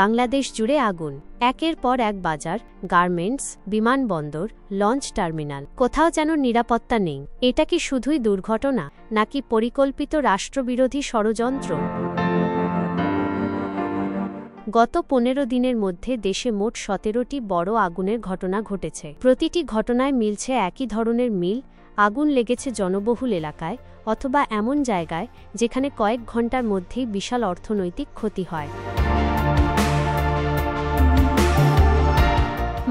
বাংলাদেশ জুড়ে আগুন, একের পর এক বাজার, গার্মেন্টস, বিমানবন্দর, লঞ্চ টার্মিনাল, কোথাও যেন নিরাপত্তা নেই। এটা কি শুধুই দুর্ঘটনা, নাকি পরিকল্পিত রাষ্ট্রবিরোধী ষড়যন্ত্র? গত 15 দিনের মধ্যে দেশে মোট 17টি বড় আগুনের ঘটনা ঘটেছে। প্রতিটি ঘটনায় মিলছে একই ধরনের মিল, আগুন লেগেছে জনবহুল এলাকায় অথবা এমন জায়গায় যেখানে কয়েক ঘন্টার মধ্যেই বিশাল অর্থনৈতিক ক্ষতি হয়।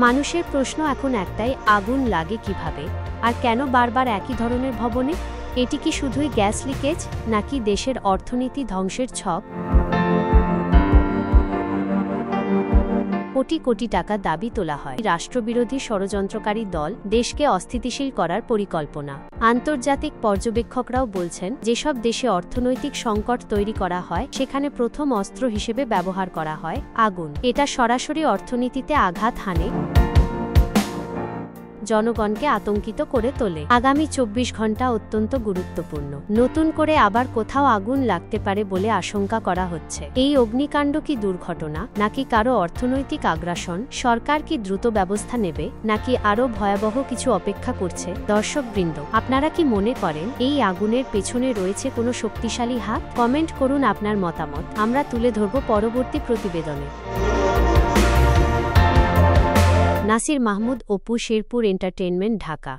মানুষের প্রশ্ন এখন একটাই, আগুন লাগে কিভাবে, আর কেন বারবার একই ধরনের ভবনে? এটি কি শুধুই গ্যাস লিকেজ, নাকি দেশের অর্থনীতি ধ্বংসের ছক? কোটি কোটি টাকা দাবি তোলা হয়। রাষ্ট্রবিরোধী ষড়যন্ত্রকারী দল দেশকে অস্থিতিশীল করার পরিকল্পনা। আন্তর্জাতিক পর্যবেক্ষকরাও বলছেন, যেসব দেশে অর্থনৈতিক সংকট তৈরি করা হয় সেখানে প্রথম অস্ত্র হিসেবে ব্যবহার করা হয় আগুন। এটা সরাসরি অর্থনীতিতে আঘাত হানে, জনগণকে আতঙ্কিত করে তোলে। আগামী 24 ঘন্টা অত্যন্ত গুরুত্বপূর্ণ। নতুন করে আবার কোথাও আগুন লাগতে পারে বলে আশঙ্কা করা হচ্ছে। এই অগ্নিকাণ্ড কি দুর্ঘটনা, নাকি কারো অর্থনৈতিক আগ্রাসন? সরকার কি দ্রুত ব্যবস্থা নেবে, নাকি আরও ভয়াবহ কিছু অপেক্ষা করছে? দর্শকবৃন্দ, আপনারা কি মনে করেন এই আগুনের পেছনে রয়েছে কোনো শক্তিশালী হাত? কমেন্ট করুন আপনার মতামত, আমরা তুলে ধরব পরবর্তী প্রতিবেদনে। নাসির মাহমুদ, অপু, শেরপুর এন্টারটেইনমেন্ট, ঢাকা।